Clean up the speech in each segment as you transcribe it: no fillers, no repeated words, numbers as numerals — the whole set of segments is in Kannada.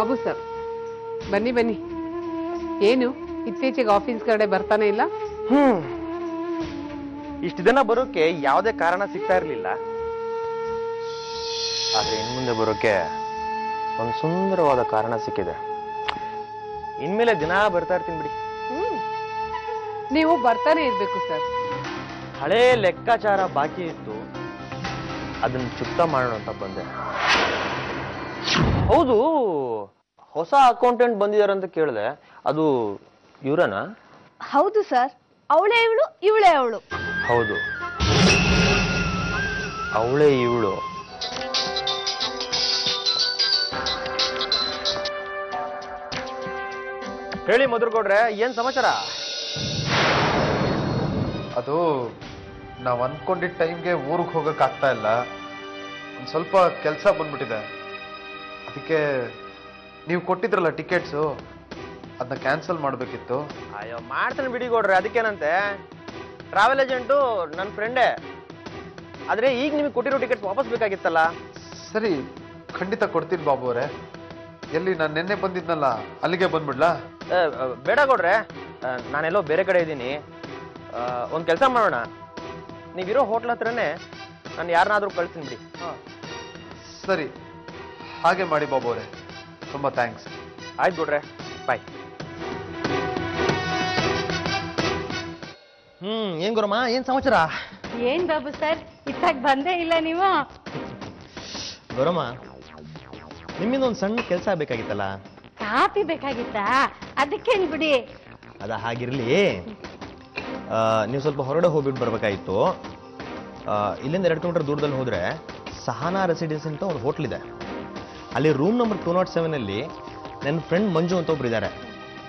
ಬಾಬು ಸರ್, ಬನ್ನಿ ಬನ್ನಿ. ಏನು ಇತ್ತೀಚೆಗೆ ಆಫೀಸ್ ಕಡೆ ಬರ್ತಾನೆ ಇಲ್ಲ? ಇಷ್ಟು ದಿನ ಬರೋಕೆ ಯಾವುದೇ ಕಾರಣ ಸಿಗ್ತಾ ಇರಲಿಲ್ಲ. ಆದ್ರೆ ಇನ್ಮುಂದೆ ಬರೋಕೆ ಒಂದು ಸುಂದರವಾದ ಕಾರಣ ಸಿಕ್ಕಿದೆ. ಇನ್ಮೇಲೆ ದಿನ ಬರ್ತಾ ಇರ್ತೀನಿ ಬಿಡಿ. ನೀವು ಬರ್ತಾನೆ ಇರ್ಬೇಕು ಸರ್. ಹಳೇ ಲೆಕ್ಕಾಚಾರ ಬಾಕಿ ಇತ್ತು, ಅದನ್ನ ಚುಕ್ತ ಮಾಡೋಣ ಅಂತ ಬಂದೆ. ಹೌದು, ಹೊಸ ಅಕೌಂಟೆಂಟ್ ಬಂದಿದಾರಂತ ಕೇಳಿದೆ, ಅದು ಇವ್ರನಾ? ಹೌದು ಸರ್, ಅವಳೇ ಇವಳು, ಇವಳೇ ಅವಳು. ಹೌದು, ಅವಳೇ ಇವಳು. ಹೇಳಿ ಮಧುರ್ಗೌಡ್ರೆ, ಏನ್ ಸಮಾಚಾರ? ಅದು ನಾವು ಅನ್ಕೊಂಡಿದ್ದ ಟೈಮ್ಗೆ ಊರಿಗೆ ಹೋಗಕ್ ಆಗ್ತಾ ಇಲ್ಲ. ಒಂದು ಸ್ವಲ್ಪ ಕೆಲಸ ಬಂದ್ಬಿಟ್ಟಿದೆ. ಅದಕ್ಕೆ ನೀವು ಕೊಟ್ಟಿದ್ರಲ್ಲ ಟಿಕೆಟ್ಸು, ಅದನ್ನ ಕ್ಯಾನ್ಸಲ್ ಮಾಡಬೇಕಿತ್ತು. ಅಯ್ಯೋ ಮಾಡ್ತಾನೆ ಬಿಡಿ ಗೌಡ್ರೆ, ಅದಕ್ಕೇನಂತೆ. ಟ್ರಾವೆಲ್ ಏಜೆಂಟು ನನ್ನ ಫ್ರೆಂಡೇ. ಆದ್ರೆ ಈಗ ನಿಮಗೆ ಕೊಟ್ಟಿರೋ ಟಿಕೆಟ್ಸ್ ವಾಪಸ್ ಬೇಕಾಗಿತ್ತಲ್ಲ. ಸರಿ, ಖಂಡಿತ ಕೊಡ್ತೀನಿ ಬಾಬು ಅವರೇ. ಎಲ್ಲಿ ನಾನು ನಿನ್ನೆ ಬಂದಿದ್ನಲ್ಲ, ಅಲ್ಲಿಗೆ ಬಂದ್ಬಿಡ್ಲಾ? ಬೇಡ ಗೌಡ್ರೆ, ನಾನೆಲ್ಲೋ ಬೇರೆ ಕಡೆ ಇದ್ದೀನಿ. ಒಂದು ಕೆಲಸ ಮಾಡೋಣ, ನೀವಿರೋ ಹೋಟ್ಲ್ ಹತ್ರನೇ ನಾನು ಯಾರನ್ನಾದ್ರೂ ಕಳ್ತೀನಿ ಬಿಡಿ. ಸರಿ, ಹಾಗೆ ಮಾಡಿ ಬಾಬು ಅವರೇ. ತುಂಬಾ ಥ್ಯಾಂಕ್ಸ್. ಆಯ್ತು ಗೌಡ್ರೆ, ಬಾಯ್. ಏನ್ ಗುರಮ್ಮ, ಏನ್ ಸಮಾಚಾರ? ಏನ್ ಬಾಬು ಸರ್, ಇತ್ತಾಗ ಬಂದೇ ಇಲ್ಲ ನೀವು? ಗೌರಮ್ಮ, ನಿಮ್ಮಿಂದ ಒಂದು ಸಣ್ಣ ಕೆಲಸ ಬೇಕಾಗಿತ್ತಲ್ಲ. ಕಾಪಿ ಬೇಕಾಗಿತ್ತಾ? ಅದಕ್ಕೇನ್ ಬಿಡಿ. ಅದ ಹಾಗಿರ್ಲಿ, ನೀವು ಸ್ವಲ್ಪ ಹೊರಗಡೆ ಹೋಗ್ಬಿಟ್ಟು ಬರ್ಬೇಕಾಗಿತ್ತು. ಇಲ್ಲಿಂದ 2 ಕಿಲೋಮೀಟರ್ ದೂರದಲ್ಲಿ ಹೋದ್ರೆ ಸಹನಾ ರೆಸಿಡೆನ್ಸಿ ಅಂತ ಒಂದು ಹೋಟ್ಲ್ ಇದೆ. ಅಲ್ಲಿ ರೂಮ್ ನಂಬರ್ 207 ಅಲ್ಲಿ ನನ್ನ ಫ್ರೆಂಡ್ ಮಂಜು ಅಂತ ಒಬ್ರು ಇದ್ದಾರೆ.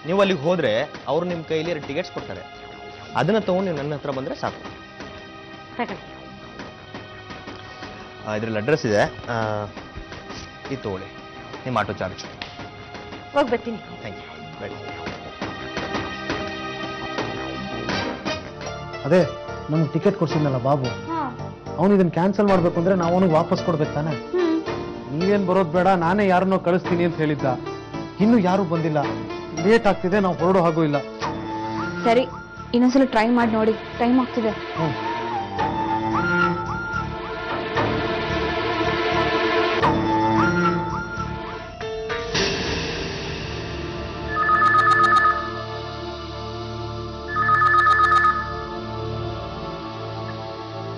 ನೀವು ಅಲ್ಲಿಗೆ ಹೋದ್ರೆ ಅವರು ನಿಮ್ಮ ಕೈಲಿ 2 ಟಿಕೆಟ್ಸ್ ಕೊಡ್ತಾರೆ. ಅದನ್ನ ತಗೊಂಡು ನೀವು ನನ್ನ ಹತ್ರ ಬಂದ್ರೆ ಸಾಕು. ಇದ್ರಲ್ಲಿ ಅಡ್ರೆಸ್ ಇದೆ, ಇದು ತಗೊಳ್ಳಿ, ನಿಮ್ಮ ಆಟೋ ಚಾರ್ಜ್. ಹೋಗಿ ಬರ್ತೀನಿ. Thank you. ಅದೇ ನಮ್ಗೆ ಟಿಕೆಟ್ ಕೊಡ್ಸಿದ್ನಲ್ಲ ಬಾಬು, ಅವನು ಇದನ್ನ ಕ್ಯಾನ್ಸಲ್ ಮಾಡ್ಬೇಕು ಅಂದ್ರೆ ನಾವು ಅವನಿಗೆ ವಾಪಸ್ ಕೊಡ್ಬೇಕು ತಾನೆ. ನೀವೇನ್ ಬರೋದು ಬೇಡ, ನಾನೇ ಯಾರನ್ನೋ ಕಳಿಸ್ತೀನಿ ಅಂತ ಹೇಳಿದ್ದ. ಇನ್ನು ಯಾರು ಬಂದಿಲ್ಲ, ಲೇಟ್ ಆಗ್ತಿದೆ, ನಾವು ಹೊರಡೋ ಹಾಗೂ ಇಲ್ಲ. ಸರಿ, ಇನ್ನೊಂದ್ಸಲ ಟ್ರೈ ಮಾಡಿ ನೋಡಿ, ಟೈಮ್ ಆಗ್ತಿದೆ.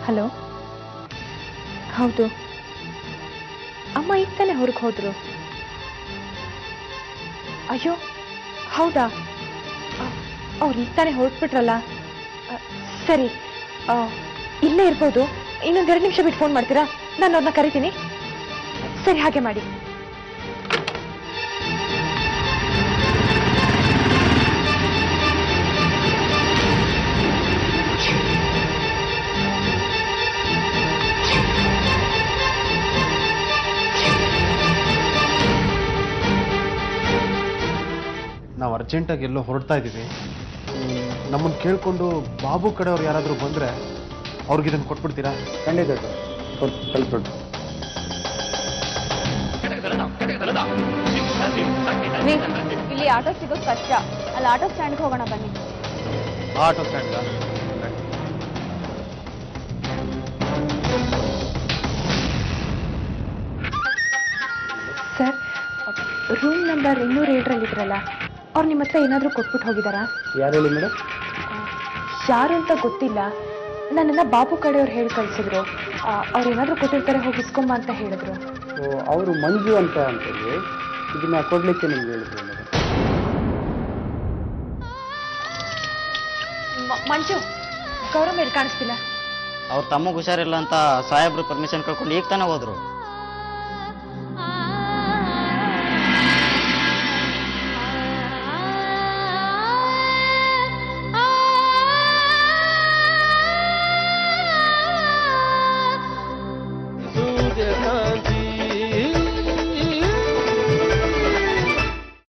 ಹಲೋ, ಹೌದು ಅಮ್ಮ ಈಗ ತಾನೆ ಹೊರಗೆ ಹೋದ್ರು. ಅಯ್ಯೋ ಹೌದಾ, ಅವ್ರು ಈಗ ತಾನೆ ಹೊರಟ್ಬಿಟ್ರಲ್ಲ. ಸರಿ, ಇಲ್ಲೇ ಇರ್ಬೋದು. ಇನ್ನೊಂದು 2 ನಿಮಿಷ ಬಿಟ್ಟು ಫೋನ್ ಮಾಡ್ತೀರಾ? ನಾನು ಅವ್ರನ್ನ ಕರಿತೀನಿ. ಸರಿ, ಹಾಗೆ ಮಾಡಿ. ನಾವು ಅರ್ಜೆಂಟಾಗಿ ಎಲ್ಲೋ ಹೊರಡ್ತಾ ಇದ್ದೀವಿ. ನಮ್ಮನ್ನು ಕೇಳಿಕೊಂಡು ಬಾಬು ಕಡೆಯವ್ರು ಯಾರಾದರೂ ಬಂದರೆ ಅವ್ರಿಗೆ ಇದನ್ನು ಕೊಟ್ಬಿಡ್ತೀರಾ? ಖಂಡಿತ ಸರ್, ಕಳಿಸ್ಬಿಟ್ಟು. ಇಲ್ಲಿ ಆಟೋ ಸಿಗೋದು ಕಷ್ಟ. ಅಲ್ಲಿ ಆಟೋ ಸ್ಟ್ಯಾಂಡ್ಗೆ ಹೋಗೋಣ ಬನ್ನಿ. Auto stand sir, room number 207 ಅವ್ರು ನಿಮ್ಮ ಹತ್ರ ಏನಾದರೂ ಕೊಟ್ಬಿಟ್ಟು ಹೋಗಿದಾರಾ? ಯಾರು ಹೇಳಿ ಮೇಡಮ್? ಯಾರು ಅಂತ ಗೊತ್ತಿಲ್ಲ, ನನ್ನನ್ನು ಬಾಬು ಕಡೆಯವ್ರು ಹೇಳಿ ಕಳಿಸಿದ್ರು. ಅವ್ರು ಏನಾದರೂ ಕೊಟ್ಟಿರ್ತಾರೆ, ಹೋಗಿ ಇಸ್ಕೊಂಬ ಅಂತ ಹೇಳಿದ್ರು. ಅವರು ಮಂಜು ಅಂತ ಅಂತೇಳಿ ಇದನ್ನ ಕೊಡ್ಲಿಕ್ಕೆ ನಿಮ್ಗೆ ಹೇಳಿದ್ರು ಮೇಡಮ್. ಮಂಜು, ಗೌರವ್ ಮೇಲೆ ಕಾಣಿಸ್ತಿಲ್ಲ. ಅವ್ರ ತಮ್ಮಗೆ ಹುಷಾರಿಲ್ಲ ಅಂತ ಸಾಹೇಬ್ರು ಪರ್ಮಿಷನ್ ಕಳ್ಕೊಂಡು ಈಗ ತಾನೇ ಹೋದ್ರು.